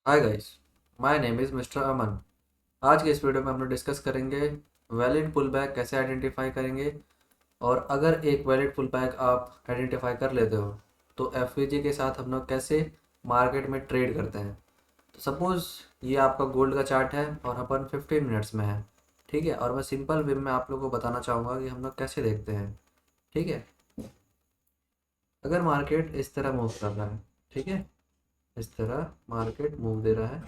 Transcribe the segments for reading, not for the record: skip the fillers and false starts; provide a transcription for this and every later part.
Hi guys, my name is Mister Aman. आज के इस वीडियो में हम लोग डिस्कस करेंगे वैलिड पुल बैक कैसे आइडेंटिफाई करेंगे। और अगर एक वैलिड पुल बैक आप आइडेंटिफाई कर लेते हो तो एफवीजी के साथ हम लोग कैसे मार्केट में ट्रेड करते हैं। तो सपोज़ ये आपका गोल्ड का चार्ट है और अपन 15 मिनट्स में है। ठीक है, और मैं सिंपल वे में आप लोगों को बताना चाहूँगा कि हम लोग कैसे देखते हैं। ठीक है, अगर मार्केट इस तरह मूव कर रहा है, ठीक है, इस तरह मार्केट मूव दे रहा है।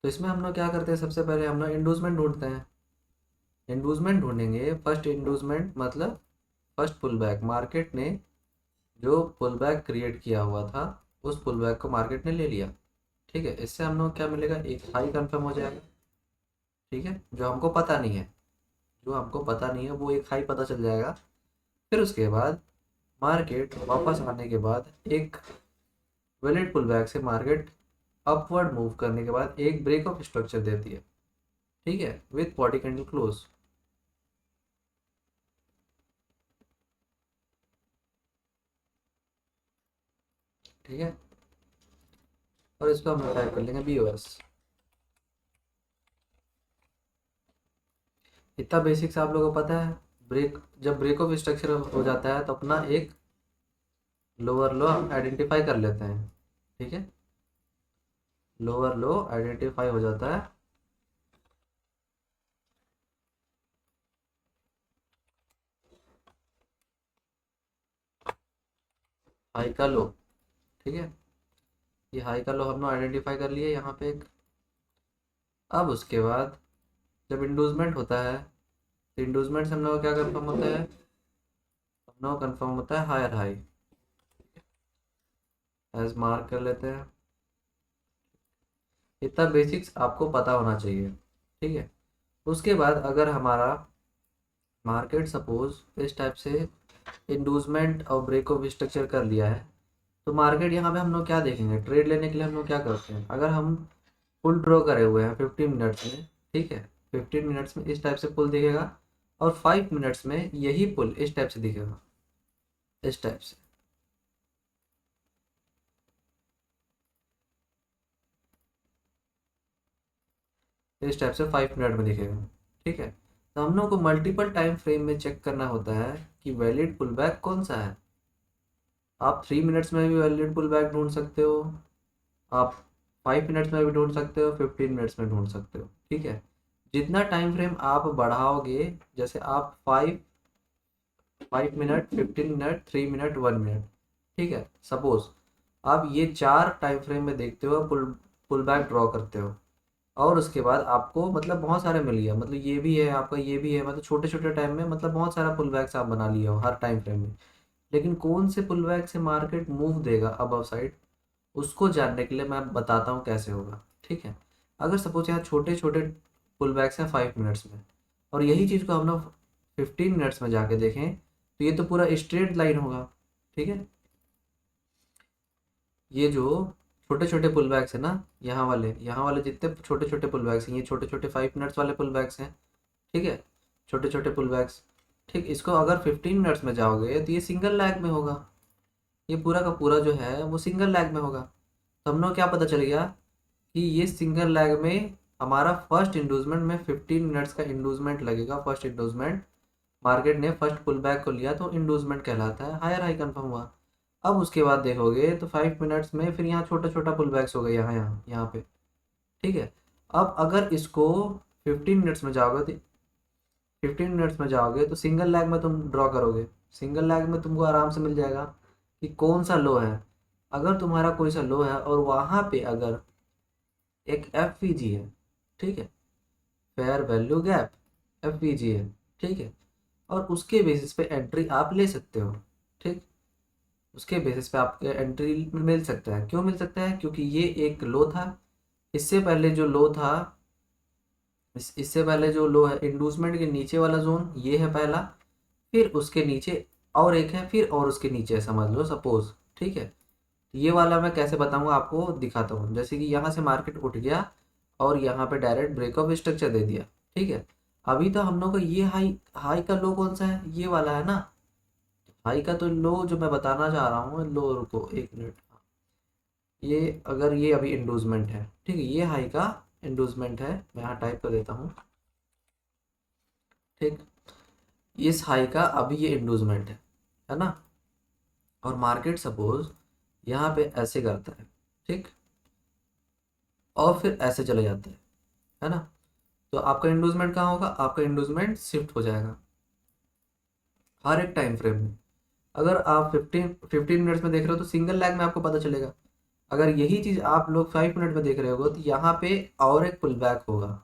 तो इसमें हम लोग क्या करते हैं, सबसे पहले हम लोग इंडूसमेंट ढूंढते हैं। इंडूसमेंट ढूंढेंगे, फर्स्ट इंडूसमेंट मतलब फर्स्ट पुल बैक। मार्केट ने जो पुल बैक क्रिएट किया हुआ था उस पुल बैक को मार्केट ने ले लिया। ठीक है, इससे हम लोग क्या मिलेगा, एक हाई कंफर्म हो जाएगा। ठीक है, जो हमको पता नहीं है, जो हमको पता नहीं है वो एक हाई पता चल जाएगा। फिर उसके बाद मार्केट वापस आने के बाद एक वैलिड पुल बैक से मार्केट अपवर्ड मूव करने के बाद एक ब्रेक ऑफ स्ट्रक्चर देती है। ठीक है, विथ बॉडी कैंडल क्लोज। ठीक है, और इसको हम टाइप कर लेंगे BOS। इतना बेसिक्स आप लोगों को पता है। ब्रेक, जब ब्रेक ऑफ स्ट्रक्चर हो जाता है तो अपना एक लोअर लो आइडेंटिफाई कर लेते हैं। ठीक है, लोअर लो आइडेंटिफाई हो जाता है। हाई का लो। ठीक है, ये हाई का लो हमने आइडेंटिफाई कर लिया यहाँ पे एक। अब उसके बाद जब इंडूसमेंट होता है तो इंडूसमेंट से हम लोग को क्या कंफर्म होता है, हम लोग कंफर्म होता है हायर हाई। एज मार्क कर लेते हैं। इतना बेसिक्स आपको पता होना चाहिए। ठीक है, उसके बाद अगर हमारा मार्केट सपोज इस टाइप से इंडूसमेंट और ब्रेक ऑफ स्ट्रक्चर कर लिया है, तो मार्केट यहाँ पे हम लोग क्या देखेंगे, ट्रेड लेने के लिए हम लोग क्या करते हैं, अगर हम पुल ड्रॉ करे हुए हैं 15 मिनट्स में। ठीक है, 15 मिनट्स में इस टाइप से पुल दिखेगा और 5 मिनट्स में यही पुल इस टाइप से दिखेगा, इस टाइप से। इस टाइप से 5 मिनट में दिखेगा। ठीक है, तो हम लोग को मल्टीपल टाइम फ्रेम में चेक करना होता है कि वैलिड पुल बैक कौन सा है। आप 3 मिनट्स में भी वैलिड पुल बैक ढूंढ सकते हो, आप 5 मिनट्स में भी ढूंढ सकते हो, 15 मिनट्स में ढूंढ सकते हो। ठीक है, जितना टाइम फ्रेम आप बढ़ाओगे, जैसे आप 5 5 मिनट, 15 मिनट, 3 मिनट, 1 मिनट। ठीक है, सपोज आप ये चार टाइम फ्रेम में देखते हो, पुल पुल बैक ड्रॉ करते हो, और उसके बाद आपको मतलब बहुत सारे मिल गया, मतलब ये भी है आपका, ये भी है, मतलब छोटे छोटे टाइम में मतलब बहुत सारा पुल बैक्स आप बना लिए हो हर टाइम फ्रेम में। लेकिन कौन से पुल बैक से मार्केट मूव देगा अबव साइड, उसको जानने के लिए मैं बताता हूँ कैसे होगा। ठीक है, अगर सपोज यहाँ छोटे छोटे पुल बैक्स हैं 5 मिनट्स में, और यही चीज़ को हम लोग 15 मिनट्स में जाके देखें, तो ये तो पूरा स्ट्रेट लाइन होगा। ठीक है, ये जो छोटे छोटे पुल बैक्स है ना, यहाँ वाले जितने छोटे छोटे पुल बैक्स हैं, ये छोटे छोटे 5 मिनट्स वाले पुल बैक्स हैं। ठीक है, छोटे छोटे पुल बैक्स। ठीक, इसको अगर 15 मिनट्स में जाओगे तो ये सिंगल लैग में होगा। ये पूरा का पूरा जो है वो सिंगल लैग में होगा। तो हम लोग क्या पता चल गया कि ये सिंगल लैग में हमारा फर्स्ट इंडूसमेंट में 15 मिनट्स का इंडूसमेंट लगेगा। फर्स्ट इंडूसमेंट, मार्केट ने फर्स्ट पुल बैक को लिया तो इंडूसमेंट कहलाता है, हायर हाई कंफर्म हुआ। अब उसके बाद देखोगे तो 5 मिनट्स में फिर यहाँ छोटा छोटा पुल बैक्स हो गए, यहाँ पे। ठीक है, अब अगर इसको 15 मिनट्स में जाओगे तो 15 मिनट्स में जाओगे तो सिंगल लैग में तुम ड्रॉ करोगे। सिंगल लैग में तुमको आराम से मिल जाएगा कि कौन सा लो है। अगर तुम्हारा कोई सा लो है और वहाँ पे अगर एक FVG है, ठीक है, फेयर वैल्यू गैप, FVG है। ठीक है, और उसके बेसिस पे एंट्री आप ले सकते हो। ठीक, उसके बेसिस पे आपके एंट्री मिल सकता है। क्यों मिल सकता है, क्योंकि ये एक लो था। इससे पहले जो लो था, इससे पहले जो लो है इंडूसमेंट के नीचे वाला जोन, ये है पहला। फिर उसके नीचे और एक है, फिर और उसके नीचे है, समझ लो सपोज। ठीक है, तो ये वाला मैं कैसे बताऊंगा आपको, दिखाता हूँ। जैसे कि यहाँ से मार्केट उठ गया और यहाँ पे डायरेक्ट ब्रेक ऑफ स्ट्रक्चर दे दिया, ठीक है। अभी तो हम लोग को ये हाई हाई का लो कौन सा है, ये वाला है ना। हाई का तो लो जो मैं बताना चाह रहा हूँ, लो रुको एक मिनट, ये अगर ये अभी इंडूसमेंट है, ठीक है, ये हाई का इंडूसमेंट है, मैं यहाँ टाइप कर देता हूँ, ठीक। इस हाई का अभी ये इंडूसमेंट है ना। और मार्केट सपोज यहाँ पे ऐसे करता है, ठीक, और फिर ऐसे चले जाते हैं, है ना। तो आपका इंडूसमेंट कहाँ होगा, आपका इंडूसमेंट शिफ्ट हो जाएगा हर एक टाइम फ्रेम में। अगर आप 15 मिनट्स में देख रहे हो तो सिंगल लैग में आपको पता चलेगा। अगर यही चीज आप लोग 5 मिनट में देख रहे हो तो यहाँ पे और एक पुल बैक होगा,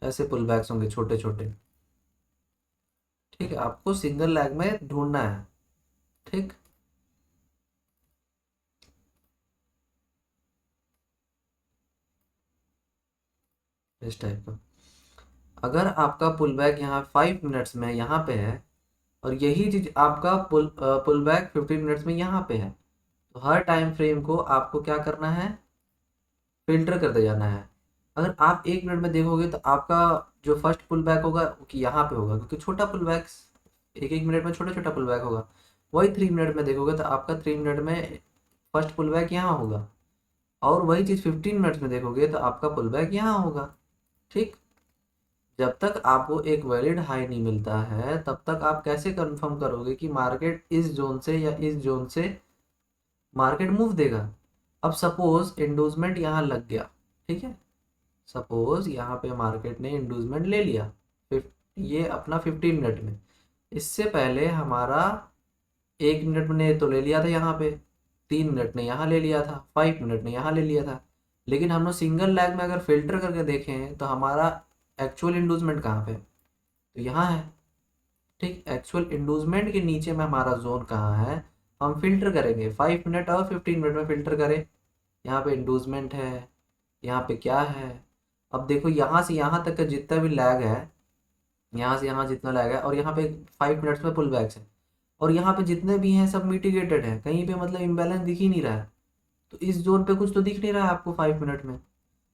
ऐसे पुल बैक्स होंगे छोटे छोटे, ठीक है। आपको सिंगल लैग में ढूंढना है, ठीक। इस टाइप का अगर आपका पुल बैक यहाँ 5 मिनट्स में यहाँ पे है, और यही चीज आपका पुल बैक 15 मिनट्स में यहाँ पे है, तो हर टाइम फ्रेम को आपको क्या करना है, फिल्टर करते जाना है। अगर आप 1 मिनट में देखोगे तो आपका जो फर्स्ट पुल बैक होगा वो कि यहाँ पे होगा, क्योंकि छोटा पुल बैक एक एक मिनट में छोटा छोटा पुल बैक होगा। वही 3 मिनट में देखोगे तो आपका 3 मिनट में फर्स्ट पुल बैक यहाँ होगा। और वही चीज़ 15 मिनट्स में देखोगे तो आपका पुल बैक यहाँ होगा, ठीक। जब तक आपको एक वैलिड हाई नहीं मिलता है तब तक आप कैसे कंफर्म करोगे कि मार्केट इस जोन से या इस जोन से मार्केट मूव देगा। अब सपोज इंडूसमेंट यहाँ लग गया, ठीक है। सपोज यहाँ पे मार्केट ने इंडूसमेंट ले लिया, ये अपना 15 मिनट में। इससे पहले हमारा 1 मिनट ने तो ले लिया था यहाँ पे, 3 मिनट ने यहाँ ले लिया था, 5 मिनट ने यहाँ ले लिया था। लेकिन हम लोग सिंगल लैग में अगर फिल्टर करके देखें तो हमारा एक्चुअल इंडूसमेंट कहाँ पे है? तो यहाँ है, ठीक। एक्चुअल इंडूसमेंट के नीचे में हमारा जोन कहाँ है, हम फिल्टर करेंगे 5 मिनट और 15 मिनट में फिल्टर करें। यहाँ पे इंडूसमेंट है, यहाँ पे क्या है। अब देखो यहाँ से यहाँ तक का जितना भी लैग है, यहाँ से यहाँ जितना लैग है, और यहाँ पे 5 मिनट्स में पुल बैक्स है, और यहाँ पे जितने भी हैं सब मिटिगेटेड है, कहीं पे मतलब इम्बैलेंस दिख ही नहीं रहा है। तो इस जोन पे कुछ तो दिख नहीं रहा है आपको 5 मिनट में।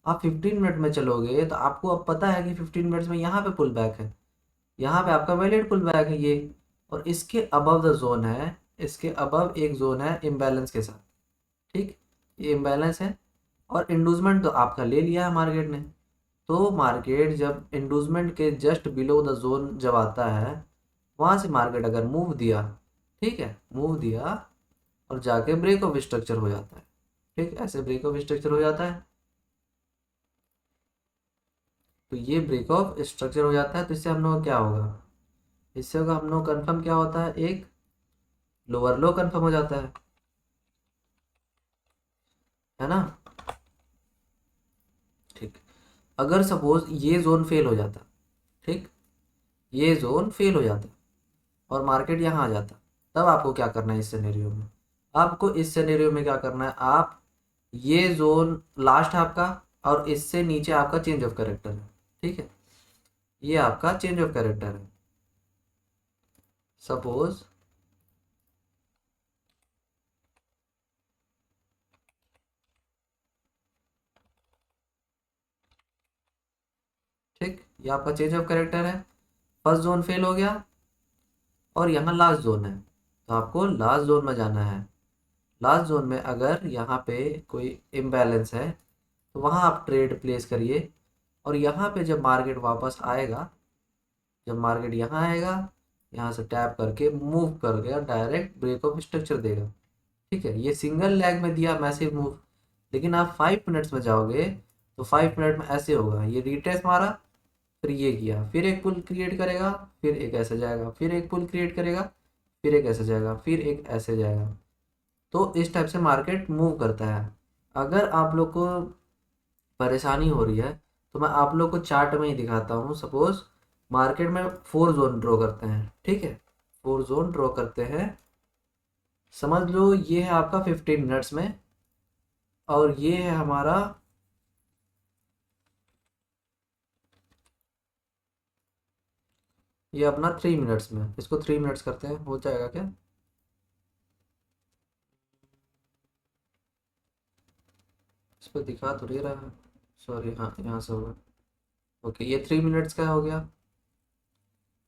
आप 15 मिनट में चलोगे तो आपको अब पता है कि 15 मिनट्स में यहाँ पे पुल बैक है, यहाँ पे आपका वैलिड पुल बैक है ये। और इसके अबव द जोन है, इसके अबव एक जोन है इम्बैलेंस के साथ, ठीक। ये इम्बैलेंस है, और इंडूसमेंट तो आपका ले लिया है मार्केट ने। तो मार्केट जब इंडूसमेंट के जस्ट बिलो द जोन जब आता है, वहां से मार्केट अगर मूव दिया, ठीक है, मूव दिया और जाके ब्रेक ऑफ स्ट्रक्चर हो जाता है, ठीक। ऐसे ब्रेक ऑफ स्ट्रक्चर हो जाता है, तो ये ब्रेक ऑफ स्ट्रक्चर हो जाता है। तो इससे हम लोग का क्या होगा, इससे होगा हम लोग कन्फर्म क्या होता है, एक लोअर लो कन्फर्म हो जाता है ना, ठीक। अगर सपोज ये जोन फेल हो जाता, ठीक, ये जोन फेल हो जाता और मार्केट यहाँ आ जाता, तब आपको क्या करना है इस सिनेरियो में, आपको इस सिनेरियो में क्या करना है, आप ये जोन लास्ट है आपका, और इससे नीचे आपका चेंज ऑफ कैरेक्टर है, ठीक है। ये आपका चेंज ऑफ कैरेक्टर है। सपोज, ठीक, ये आपका चेंज ऑफ कैरेक्टर है। फर्स्ट जोन फेल हो गया और यहाँ लास्ट जोन है, तो आपको लास्ट जोन में जाना है। लास्ट जोन में अगर यहाँ पे कोई इम्बैलेंस है तो वहाँ आप ट्रेड प्लेस करिए, और यहाँ पे जब मार्केट वापस आएगा, जब मार्केट यहाँ आएगा, यहाँ से टैप करके मूव करके डायरेक्ट ब्रेक ऑफ स्ट्रक्चर देगा, ठीक है। ये सिंगल लेग में दिया मैसिव मूव। लेकिन आप 5 मिनट्स में जाओगे तो 5 मिनट में ऐसे होगा, ये रिट्रेस मारा, फिर ये किया, फिर एक पुल क्रिएट करेगा, फिर एक ऐसे जाएगा, फिर एक पुल क्रिएट करेगा, फिर एक ऐसे जाएगा, फिर एक ऐसे जाएगा। तो इस टाइप से मार्केट मूव करता है। अगर आप लोग को परेशानी हो रही है तो मैं आप लोग को चार्ट में ही दिखाता हूँ। सपोज मार्केट में 4 जोन ड्रॉ करते हैं, ठीक है, 4 जोन ड्रॉ करते हैं। समझ लो ये है आपका 15 मिनट्स में, और ये है हमारा, ये अपना 3 मिनट्स में। इसको 3 मिनट्स करते हैं, हो जाएगा क्या। पे दिखा तो नहीं रहा है, सॉरी, हाँ यहाँ से होगा। ओके, ये 3 मिनट्स का हो गया।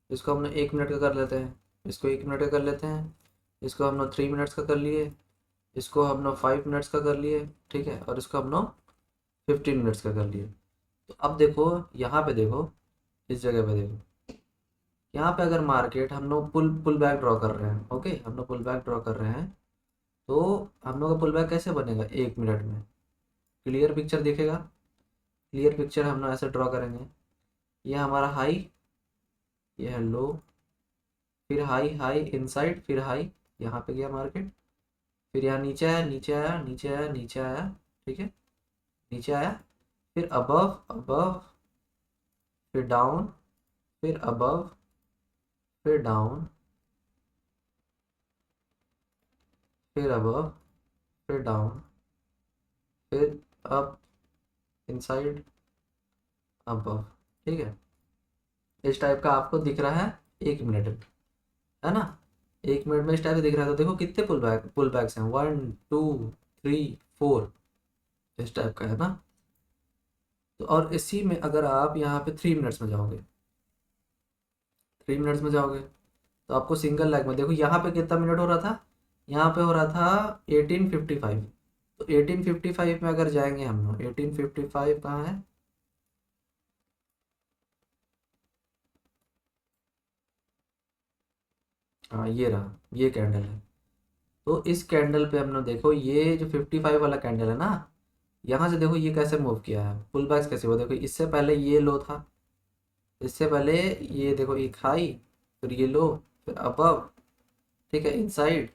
इसको हमने 1 मिनट का कर लेते हैं, इसको 1 मिनट का कर लेते हैं, इसको हमने 3 मिनट्स का कर लिए, इसको हमने 5 मिनट्स का कर लिए, ठीक है, और इसको हमने 15 मिनट्स का कर लिए। तो अब देखो, यहाँ पे देखो, इस जगह पे देखो, यहाँ पे अगर मार्केट हम लोग पुल पुल बैक ड्रॉ कर रहे हैं, ओके, हम लोग पुल बैक ड्रॉ कर रहे हैं, तो हम लोग का पुल बैक कैसे बनेगा 1 मिनट में? क्लियर पिक्चर दिखेगा। क्लियर पिक्चर हम लोग ऐसे ड्रॉ करेंगे, ये हमारा हाई, ये है लो, फिर हाई हाई इनसाइड, फिर हाई, यहाँ पे गया मार्केट, फिर यहाँ नीचे आया, नीचे आया, नीचे आया, नीचे आया, ठीक है, नीचे आया, फिर अबव अबव, फिर डाउन, फिर अबव, फिर डाउन, फिर अबव, फिर डाउन, फिर अप, इनसाइड, अबव, ठीक है। इस टाइप का आपको दिख रहा है 1 मिनट में, है ना? 1 मिनट में इस टाइप से दिख रहा है। तो देखो कितने पुल बैक्स हैं, 1 2 3 4, इस टाइप का है ना। तो और इसी में अगर आप यहाँ पे 3 मिनट्स में जाओगे, 3 मिनट्स में जाओगे, तो आपको सिंगल लेग में देखो यहाँ पे कितना मिनट हो रहा था, यहाँ पे हो रहा था 18:55। तो 18:55 में अगर जाएंगे हम लोग, 18:55 कहाँ है? हाँ ये रहा, ये कैंडल है। तो इस कैंडल पे हमने देखो, ये जो 55 वाला कैंडल है ना, यहाँ से देखो ये कैसे मूव किया है, पुल बैक्स कैसे हुआ, देखो इससे पहले ये लो था, इससे पहले ये देखो एक हाई, फिर ये लो, फिर अबव, ठीक है, इनसाइड,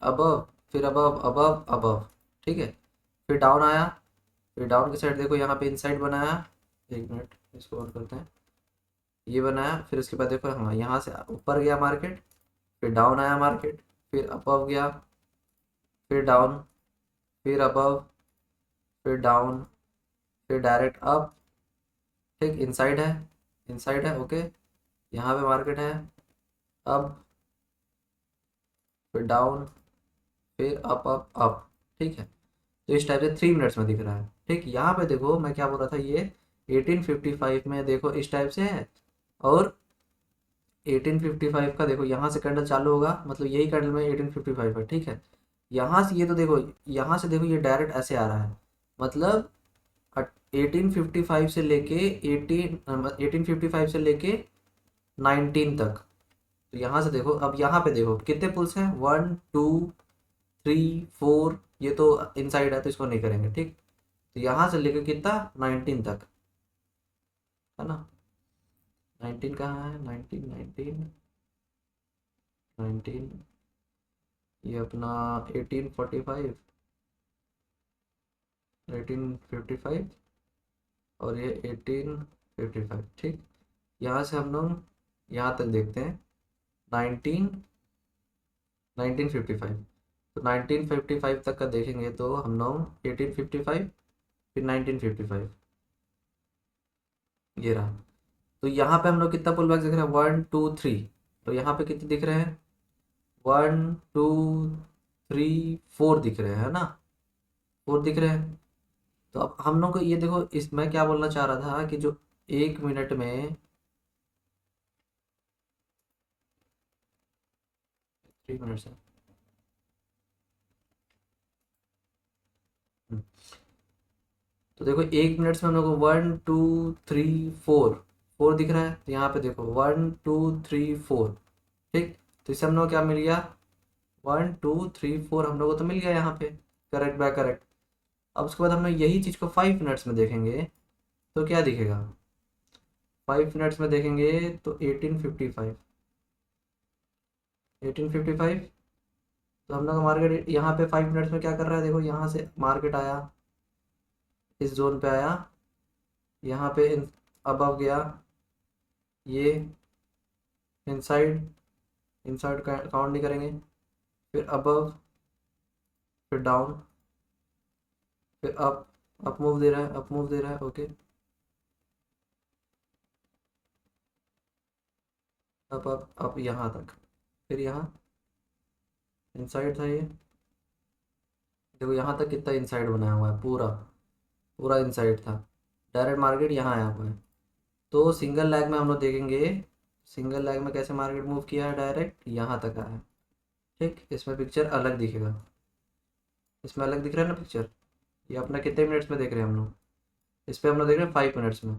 अबव, फिर अबव अबव अबव, ठीक है, फिर डाउन आया, फिर डाउन की साइड देखो यहाँ पे इनसाइड बनाया, 1 मिनट इसको और करते हैं, ये बनाया, फिर उसके बाद देखो हाँ यहाँ से ऊपर गया मार्केट, फिर डाउन आया मार्केट, फिर अबव गया, फिर डाउन, फिर अबव, फिर डाउन, फिर डायरेक्ट अप, ठीक, इनसाइड है, इनसाइड है, ओके, यहाँ पे मार्केट है, अब फिर डाउन, फिर अप अप अप, ठीक है। तो इस टाइप से 3 मिनट्स में दिख रहा है, ठीक। यहाँ पे देखो मैं क्या बोल रहा था, ये 18:55 में देखो इस टाइप से है, और 18:55 का देखो यहाँ से कैंडल चालू होगा, मतलब यही कैंडल में 18:55 है, ठीक है। यहाँ से ये तो देखो, यहाँ से देखो ये डायरेक्ट ऐसे आ रहा है, मतलब 18:55 से लेके 18:55 से लेके 19 तक। तो यहाँ से देखो, अब यहाँ पे देखो कितने पुल्स हैं, 1 2 3 4, ये तो इनसाइड है तो इसको नहीं करेंगे, ठीक। तो यहाँ से लेके कितना, 19 तक, है ना। 19 कहाँ है, 19 19 19, ये अपना 18:45, 18:55, और ये 18:55, ठीक। यहाँ से हम लोग यहाँ तक देखते हैं, 19 19:55, तो 19:55 तक का देखेंगे तो हम लोग 18:55, फिर 19:55, ये रहा। तो यहाँ पे हम लोग कितना पुल बैक दिख रहा है, 1 2 3, तो यहाँ पे कितने दिख रहे हैं, 1 2 3 4 दिख रहे हैं, है ना, 4 दिख रहे हैं। तो अब हम लोग को ये देखो, इस मैं क्या बोलना चाह रहा था कि जो 1 मिनट में 3 मिनट्स है। हम्म, तो देखो 1 मिनट्स में हम लोग को 1 2 3 4, 4 दिख रहा है, तो यहाँ पे देखो 1 2 3 4, ठीक। तो इससे हम लोग को क्या मिल गया, 1 2 3 4 हम लोग को तो मिल गया यहाँ पे, करेक्ट बाय करेक्ट। अब उसके बाद हम लोग यही चीज़ को 5 मिनट्स में देखेंगे, तो क्या दिखेगा, 5 मिनट्स में देखेंगे तो 18:55, 18:55। तो हम लोग का मार्केट यहाँ पे 5 मिनट्स में क्या कर रहा है, देखो यहाँ से मार्केट आया, इस जोन पे आया, यहाँ पे अबव गया, ये इनसाइड, इनसाइड काउंट नहीं करेंगे, फिर अबव, फिर डाउन, फिर अप मूव दे रहा है, अप मूव दे रहा है, ओके, अप यहाँ तक, फिर यहाँ इनसाइड था ये, देखो यहाँ तक कितना इनसाइड बनाया हुआ है पूरा, पूरा इनसाइड था, डायरेक्ट मार्केट यहाँ आया हुआ है। तो सिंगल लैग में हम लोग देखेंगे, सिंगल लैग में कैसे मार्केट मूव किया है, डायरेक्ट यहाँ तक आया है। ठीक, इसमें पिक्चर अलग दिखेगा, इसमें अलग दिख रहा है ना पिक्चर। ये अपना कितने मिनट्स में देख रहे हैं हम लोग, इस पर हम लोग देख रहे हैं 5 मिनट्स में।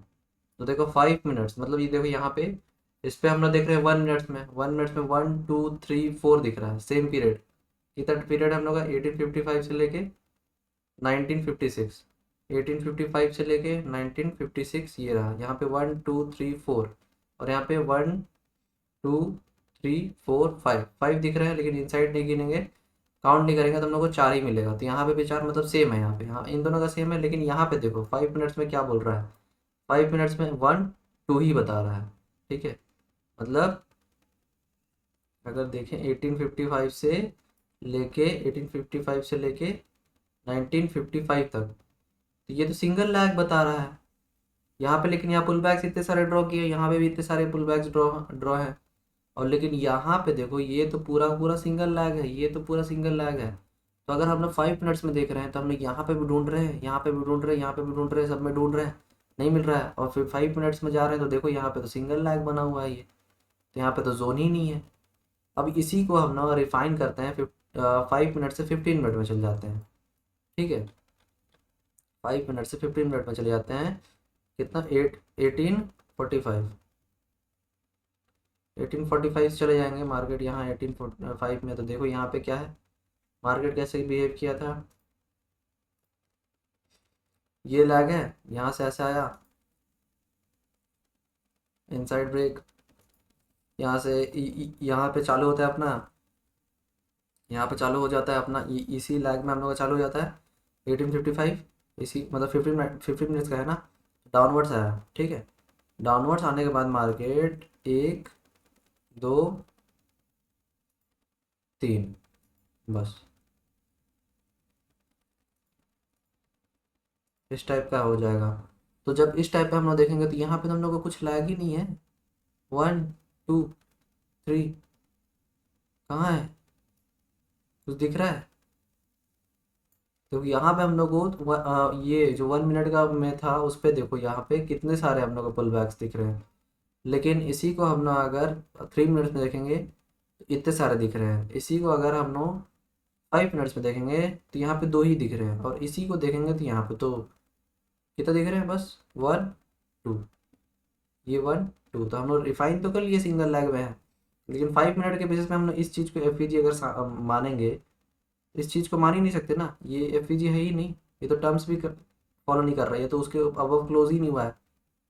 तो देखो 5 मिनट्स मतलब ये देखो यहाँ पे, इस पे हम लोग देख रहे हैं 1 मिनट्स में, 1 मिनट्स में 1 2 3 4 दिख रहा है, सेम पीरियड। कितना पीरियड है हम लोग का, 1855 से लेके 1956, 1855 से लेके 1956 ये रहा। यहाँ पे 1 2 3 4, और यहाँ पे 1 2 3 4 5, 5 दिख रहा है, लेकिन इनसाइड नहीं गिनेंगे, काउंट नहीं करेंगे तो हम लोग को 4 ही मिलेगा। तो यहाँ पे भी 4 मतलब सेम है, यहाँ पे हाँ इन दोनों का सेम है। लेकिन यहाँ पे देखो 5 मिनट्स में क्या बोल रहा है, 5 मिनट्स में 1 2 ही बता रहा है। ठीक है, मतलब अगर देखें 1855 से लेके 1955 तक, तो ये तो सिंगल लैग बता रहा है यहाँ पे। लेकिन यहाँ पुल बैक्स इतने सारे ड्रॉ किए, यहाँ पे भी इतने सारे पुल बैक्स ड्रॉ ड्रॉ है। और लेकिन यहाँ पे देखो ये तो पूरा पूरा सिंगल लैग है, ये तो पूरा सिंगल लैग है। तो अगर हम लोग 5 मिनट्स में देख रहे हैं तो हम लोग यहाँ पे भी ढूंढ रहे हैं, यहाँ पे भी ढूंढ रहे हैं, यहाँ पे भी ढूंढ रहे हैं, सब में ढूंढ रहे हैं, नहीं मिल रहा है। और फिर 5 मिनट्स में जा रहे हैं तो देखो यहाँ पे तो सिंगल लैग बना हुआ है ये, तो यहाँ पे तो जोन ही नहीं है। अब इसी को हम लोग रिफाइन करते हैं, 5 मिनट से 15 मिनट में चल जाते हैं। ठीक है, 5 मिनट से 15 मिनट में चले जाते हैं। कितना, 1845, 1845 चले जाएंगे मार्केट यहाँ 1845 में। तो देखो यहाँ पे क्या है, मार्केट कैसे बिहेव किया था, ये लैग है, यहाँ से ऐसे आया इनसाइड ब्रेक, यहाँ से यहाँ पे चालू होता है अपना, यहाँ पे चालू हो जाता है अपना, इसी लैग में हम लोग का चालू हो जाता है 1855, इसी मतलब 15 मिनट्स का है ना, डाउनवर्ड्स आया। ठीक है, डाउनवर्ड्स आने के बाद मार्केट 1 2 3 बस इस टाइप का हो जाएगा। तो जब इस टाइप का हम लोग देखेंगे तो यहाँ पे तो हम लोग को कुछ लैग ही नहीं है। 1 2 3 कहाँ है, कुछ दिख रहा है? क्योंकि यहाँ पे हम लोग को ये जो 1 मिनट का में था उस पे देखो यहाँ पे कितने सारे हम लोग को पुल बैक्स दिख रहे हैं। लेकिन इसी को हम लोग अगर 3 मिनट्स में देखेंगे तो इतने सारे दिख रहे हैं। इसी को अगर हम लोग 5 मिनट्स में देखेंगे तो यहाँ पे 2 ही दिख रहे हैं। और इसी को देखेंगे तो यहाँ पे तो कितना दिख रहे हैं, बस 1 2, ये 1 2। तो हम लोग रिफाइन तो कर लिए सिंगल लैग में है, लेकिन 5 मिनट के बेसिस पे हम लोग इस चीज़ को एफ अगर मानेंगे, इस चीज़ को मान ही नहीं सकते ना, ये एफ है ही नहीं। ये तो टर्म्स भी फॉलो नहीं कर रहा है, ये तो उसके अब क्लोज ही नहीं हुआ है,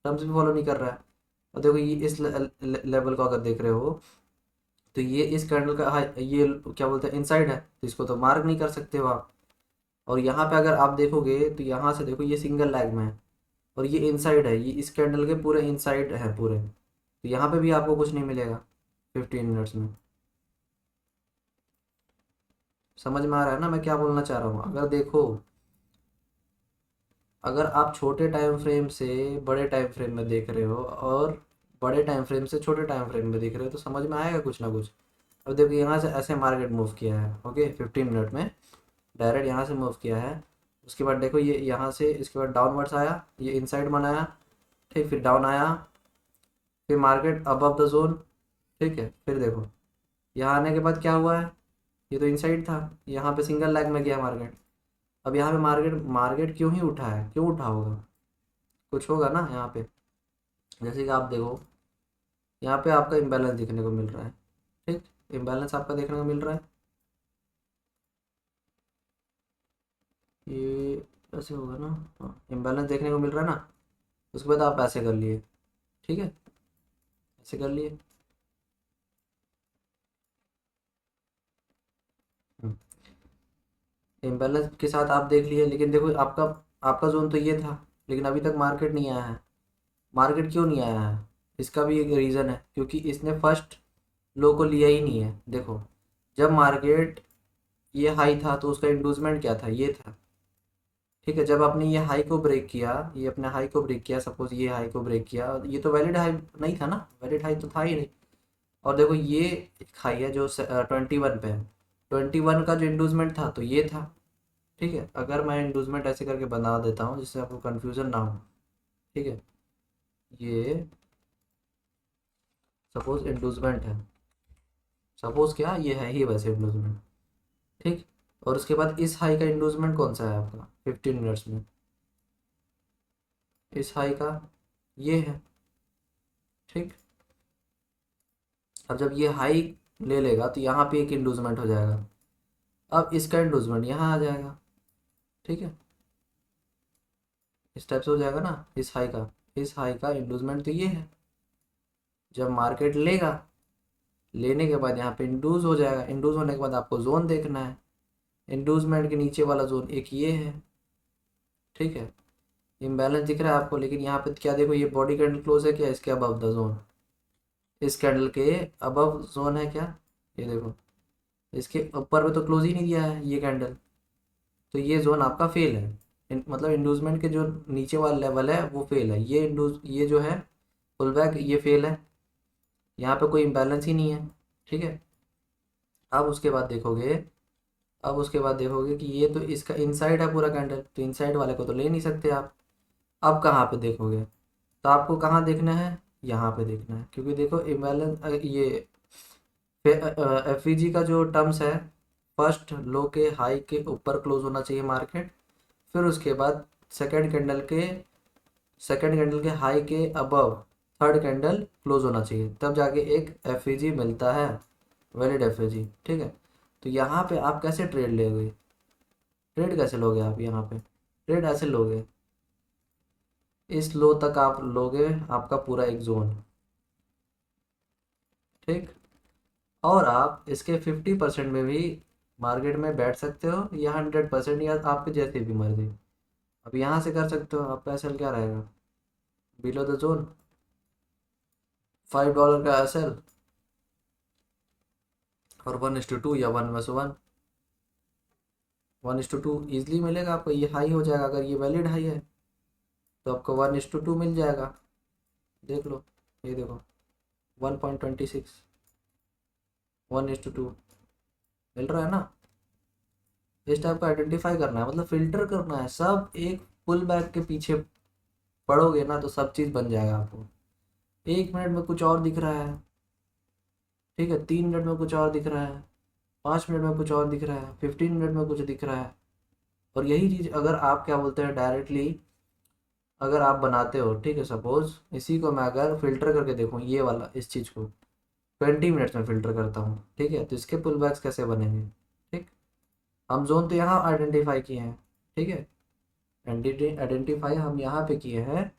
टर्म्स भी फॉलो नहीं कर रहा है। और देखो ये इस लेवल को अगर देख रहे हो तो ये इस कैंडल का ये क्या बोलते हैं इनसाइड है, तो इसको तो मार्क नहीं कर सकते हो आप। और यहाँ पे अगर आप देखोगे तो यहाँ से देखो ये सिंगल लैग में है, और ये इनसाइड है, ये इस कैंडल के पूरे इनसाइड है पूरे। तो यहाँ पे भी आपको कुछ नहीं मिलेगा 15 मिनट्स में। समझ में आ रहा है ना मैं क्या बोलना चाह रहा हूँ? अगर देखो, अगर आप छोटे टाइम फ्रेम से बड़े टाइम फ्रेम में देख रहे हो और बड़े टाइम फ्रेम से छोटे टाइम फ्रेम में देख रहे हो तो समझ में आएगा कुछ ना कुछ। अब देखो यहाँ से ऐसे मार्केट मूव किया है, ओके 15 मिनट में डायरेक्ट यहाँ से मूव किया है। उसके बाद देखो ये यहाँ से इसके बाद डाउनवर्ड्स आया, ये इनसाइड बनाया, ठीक, फिर डाउन आया, फिर मार्केट अबव द जोन। ठीक है, फिर देखो यहाँ आने के बाद क्या हुआ है, ये तो इनसाइड था, यहाँ पे सिंगल लैग में गया मार्केट। अब यहाँ पे मार्केट मार्केट क्यों ही उठा है, क्यों उठा होगा, कुछ होगा ना यहाँ पे। जैसे कि आप देखो यहाँ पे आपका इम्बैलेंस देखने को मिल रहा है, ठीक, इम्बैलेंस आपका देखने को मिल रहा है, ये ऐसे होगा ना, हाँ इम्बैलेंस देखने को मिल रहा है ना। उसके बाद आप ऐसे कर लिए, ठीक है, ऐसे कर लिए। इम्बैलेंस के साथ आप देख लिए, लेकिन देखो आपका आपका जोन तो ये था, लेकिन अभी तक मार्केट नहीं आया है। मार्केट क्यों नहीं आया है, इसका भी एक रीज़न है, क्योंकि इसने फर्स्ट लो को लिया ही नहीं है। देखो जब मार्केट ये हाई था तो उसका इंड्यूसमेंट क्या था, ये था, ठीक है। जब आपने ये हाई को ब्रेक किया, ये अपने हाई को ब्रेक किया, सपोज ये हाई को ब्रेक किया, ये तो वैलिड हाई नहीं था ना, वैलिड हाई तो था ही नहीं। और देखो ये एक हाई है जो 21 पे है, 21 का जो इंड्यूसमेंट था तो ये था, ठीक है, अगर मैं इंडूसमेंट ऐसे करके बना देता हूँ जिससे आपको कन्फ्यूज़न ना हो। ठीक है, ये सपोज इंडूसमेंट है, सपोज क्या ये है ही वैसे इंडूसमेंट। ठीक, और उसके बाद इस हाई का इंडूसमेंट कौन सा है आपका 15 मिनट्स में, इस हाई का ये है। ठीक, अब जब ये हाई ले लेगा तो यहाँ पे एक इंडूसमेंट हो जाएगा, अब इसका इंडूसमेंट यहाँ आ जाएगा। ठीक है, इस टाइप से हो जाएगा ना, इस हाई का इंडूसमेंट तो ये है। जब मार्केट लेगा, लेने के बाद यहाँ पे इंडूस हो जाएगा, इंडूस होने के बाद आपको जोन देखना है, इंडूसमेंट के नीचे वाला जोन एक ये है। ठीक है, इम्बैलेंस दिख रहा है आपको, लेकिन यहाँ पे क्या देखो, ये बॉडी कैंडल क्लोज है क्या इसके अबव द जोन, इस कैंडल के अबव जोन है क्या, ये देखो, इसके ऊपर में तो क्लोज ही नहीं दिया है ये कैंडल, तो ये जोन आपका फेल है। मतलब इंडूसमेंट के जो नीचे वाला लेवल है वो फेल है, ये जो है पुल बैक ये फेल है, यहाँ पे कोई इम्बैलेंस ही नहीं है। ठीक है, अब उसके बाद देखोगे, कि ये तो इसका इनसाइड है पूरा कैंडल, तो इनसाइड वाले को तो ले नहीं सकते आप। अब कहाँ पे देखोगे, तो आपको कहाँ देखना है, यहाँ पे देखना है, क्योंकि देखो इम्बैलेंस ये एफ का जो टर्म्स है, फर्स्ट लो के हाई के ऊपर क्लोज होना चाहिए मार्केट, फिर उसके बाद सेकंड कैंडल के हाई के अबव थर्ड कैंडल क्लोज होना चाहिए, तब जाके एक एफ मिलता है, वैलिड एफ। ठीक है, तो यहाँ पे आप कैसे ट्रेड लोगे, ट्रेड कैसे लोगे आप यहाँ पे, ट्रेड ऐसे लोगे, इस लो तक आप लोगे आपका पूरा एक जोन। ठीक, और आप इसके 50% में भी मार्केट में बैठ सकते हो, या 100%, या आपकी जैसी भी मर्जी। अब यहाँ से कर सकते हो, आपका एसएल क्या रहेगा, बिलो द जोन $5 का एसएल, और 1:2 या 1:1, 1:2 ईजिली मिलेगा आपको, ये हाई हो जाएगा, अगर ये वैलिड हाई है तो आपको 1:2 मिल जाएगा। देख लो, ये देखो 1.26, 1:2 मिल रहा है ना। इस टाइप का आइडेंटिफाई करना है, मतलब फिल्टर करना है सब, एक पुल बैक के पीछे पढ़ोगे ना तो सब चीज़ बन जाएगा आपको। 1 मिनट में कुछ और दिख रहा है, ठीक है, 3 मिनट में कुछ और दिख रहा है, 5 मिनट में कुछ और दिख रहा है, 15 मिनट में कुछ दिख रहा है। और यही चीज़ अगर आप क्या बोलते हैं डायरेक्टली अगर आप बनाते हो, ठीक है, सपोज इसी को मैं अगर फिल्टर करके देखूँ, ये वाला इस चीज़ को 20 मिनट्स में फिल्टर करता हूँ, ठीक है, तो इसके पुल बैक्स कैसे बनेंगे। ठीक, हम जोन तो यहाँ आइडेंटिफाई किए हैं, ठीक है, आइडेंटिफाई हम यहाँ पे किए हैं,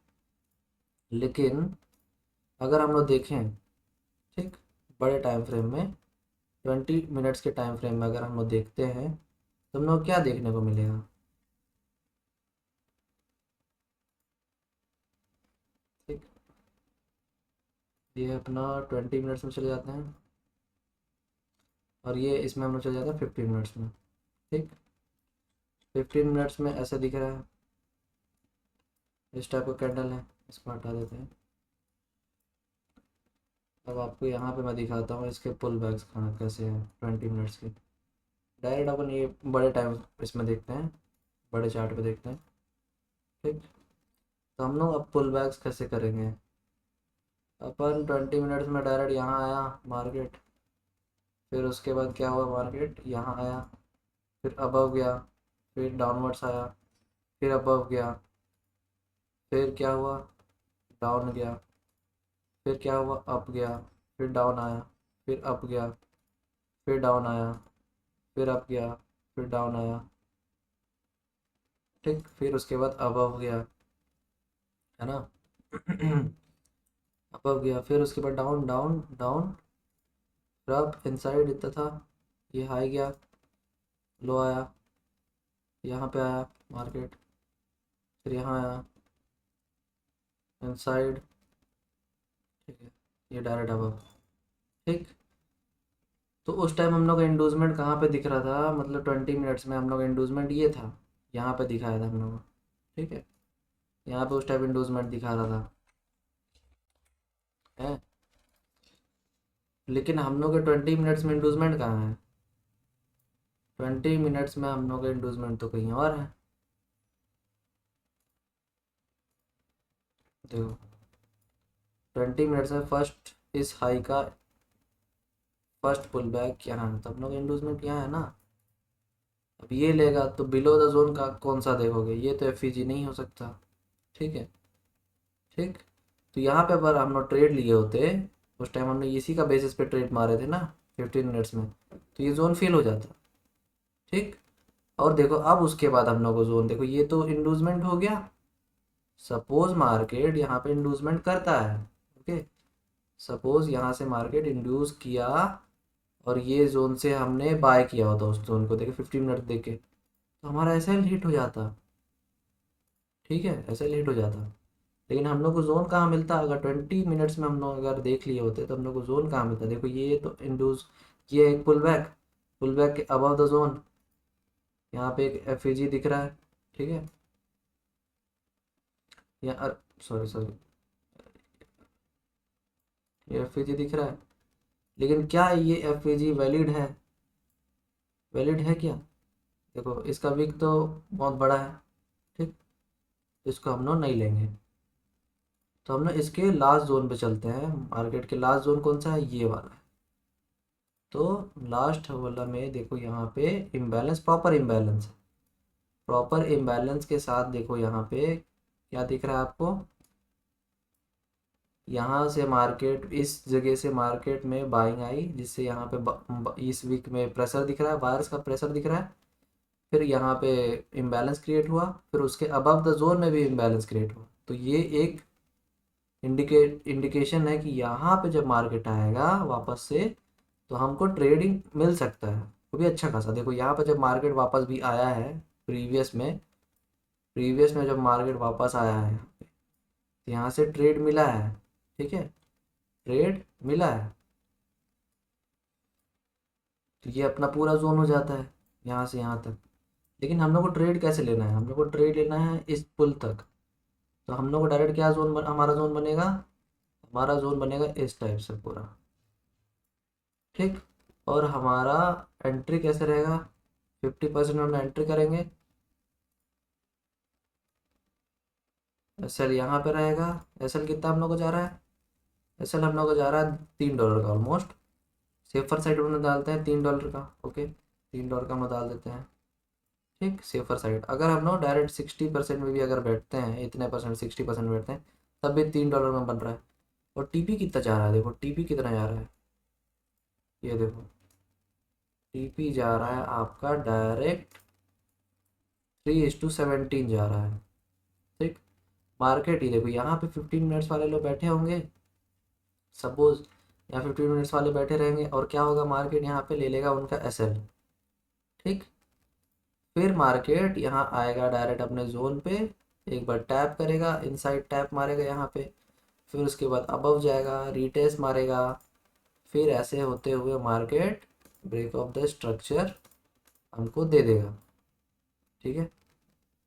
लेकिन अगर हम लोग देखें, ठीक, बड़े टाइम फ्रेम में 20 मिनट्स के टाइम फ्रेम में अगर हम लोग देखते हैं तो हम लोग क्या देखने को मिलेगा। ठीक, ये अपना 20 मिनट्स में चले जाते हैं, और ये इसमें हम लोग चले जाते हैं 15 मिनट्स में। ठीक, 15 मिनट्स में ऐसे दिख रहा है, इस टाइप का कैंडल है, इसको हटा देते हैं। अब आपको यहाँ पे मैं दिखाता हूँ इसके पुल बैक्स कहाँ कैसे हैं 20 मिनट्स के। डायरेक्ट अपन ये बड़े टाइम इसमें देखते हैं, बड़े चार्ट पे देखते हैं। ठीक, तो हम लोग अब पुल बैक्स कैसे करेंगे, अपन 20 मिनट्स में डायरेक्ट यहाँ आया मार्केट, फिर उसके बाद क्या हुआ, मार्केट यहाँ आया, फिर अबव गया, फिर डाउनवर्ड्स आया, फिर अबव गया, फिर क्या हुआ, डाउन गया, फिर क्या हुआ, अप गया, फिर डाउन आया, फिर अप गया, फिर डाउन आया, फिर अप गया, फिर डाउन आया। ठीक, फिर उसके बाद अबव गया, है ना। अबव गया, फिर उसके बाद डाउन डाउन डाउन, फिर अप इनसाइड इतना था, ये हाई गया, लो आया, यहाँ पे आया मार्केट, फिर यहाँ आया इनसाइड, ठीक है, ये डायरेक्ट अबव। ठीक, तो उस टाइम हम लोग का इंडोजमेंट कहाँ पे दिख रहा था, मतलब 20 मिनट्स में हम लोग का इंडोजमेंट ये था, यहाँ पे दिखाया था हम लोग को। ठीक है, यहाँ पे उस टाइम इंडोजमेंट दिखा रहा था, है, लेकिन हम लोग के 20 मिनट्स में इंडोजमेंट कहाँ है, 20 मिनट्स में हम लोग का इंडूसमेंट तो कहीं और है। देखो 20 मिनट्स में फर्स्ट इस हाई का फर्स्ट पुल बैक यहाँ है, तो हम लोग इंडूसमेंट यहाँ है ना। अब ये लेगा तो बिलो द जोन का कौन सा देखोगे, ये तो एफ नहीं हो सकता। ठीक है, ठीक। तो यहाँ पे अगर हम लोग ट्रेड लिए होते, उस टाइम हमने इसी का बेसिस पे ट्रेड मारे थे ना 15 मिनट्स में, तो ये जोन फेल हो जाता। ठीक। और देखो अब उसके बाद हम लोग को जोन देखो, ये तो इंडूसमेंट हो गया। सपोज मार्केट यहाँ पे इंडूसमेंट करता है, ओके, सपोज यहाँ से मार्केट इंड्यूस किया और ये जोन से हमने बाय किया होता उस जोन को देखे 15 मिनट देख के, तो हमारा ऐसा हिट हो जाता। ठीक है, ऐसा हिट हो जाता। लेकिन हम लोग को जोन कहाँ मिलता, अगर 20 मिनट्स में हम लोग अगर देख लिए होते तो हम लोग को जोन कहाँ मिलता। देखो ये तो इंड्यूस, ये एक पुल बैक के अबव द जोन, यहाँ पे एक एफ दिख रहा है। ठीक है, या सॉरी सॉरी, ये एफ दिख रहा है, लेकिन क्या ये एफ वैलिड है, वैलिड है क्या। देखो इसका विक तो बहुत बड़ा है। ठीक, इसको हम लोग नहीं लेंगे, तो हम लोग इसके लास्ट जोन पे चलते हैं। मार्केट के लास्ट जोन कौन सा है, ये वाला है। तो लास्ट वाला में देखो यहाँ पे इम्बैलेंस, प्रॉपर इम्बैलेंस है। प्रॉपर इम्बैलेंस के साथ देखो यहाँ पे क्या दिख रहा है आपको, यहाँ से मार्केट इस जगह से मार्केट में बाइंग आई, जिससे यहाँ पे इस वीक में प्रेशर दिख रहा है, बायर्स का प्रेशर दिख रहा है। फिर यहाँ पे इम्बैलेंस क्रिएट हुआ, फिर उसके अबव द जोन में भी इम्बैलेंस क्रिएट हुआ। तो ये एक इंडिकेशन है कि यहाँ पे जब मार्केट आएगा वापस से, तो हमको ट्रेडिंग मिल सकता है, वो भी अच्छा खासा। देखो यहाँ पर जब मार्केट वापस भी आया है, प्रीवियस में जब मार्केट वापस आया है, तो यहाँ से ट्रेड मिला है। ठीक है, ट्रेड मिला है, तो ये अपना पूरा जोन हो जाता है यहाँ से यहाँ तक। लेकिन हम लोग को ट्रेड कैसे लेना है, हम लोग को ट्रेड लेना है इस पुल तक। तो हम लोग को डायरेक्ट क्या हमारा जोन बनेगा, हमारा जोन बनेगा इस टाइप से पूरा। ठीक। और हमारा एंट्री कैसे रहेगा, 50% हम एंट्री करेंगे। एसएल यहाँ पे रहेगा। एसएल कितना हम लोग को जा रहा है, एसएल हम लोग को जा रहा है $3 का ऑलमोस्ट। सेफर साइड में डालते हैं $3 का, ओके, $3 का हम डाल देते हैं। ठीक, सेफर साइड। अगर हम लोग डायरेक्ट 60% में भी अगर बैठते हैं, इतने परसेंट 60% बैठते हैं, तब भी $3 में बन रहा है। और टीपी कितना जा रहा है, देखो टीपी कितना जा रहा है, ये देखो टीपी जा रहा है आपका डायरेक्ट 3:17 जा रहा है। ठीक। मार्केट ही देखो यहाँ पे 15 मिनट्स वाले लोग बैठे होंगे, सपोज यहाँ 15 मिनट्स वाले बैठे रहेंगे, और क्या होगा, मार्केट यहाँ पे ले लेगा उनका एसएल। ठीक। फिर मार्केट यहाँ आएगा डायरेक्ट अपने जोन पे, एक बार टैप करेगा, इनसाइड टैप मारेगा यहाँ पे, फिर उसके बाद अबव जाएगा, रीटेस्ट मारेगा, फिर ऐसे होते हुए market break of the structure हमको दे देगा। ठीक है।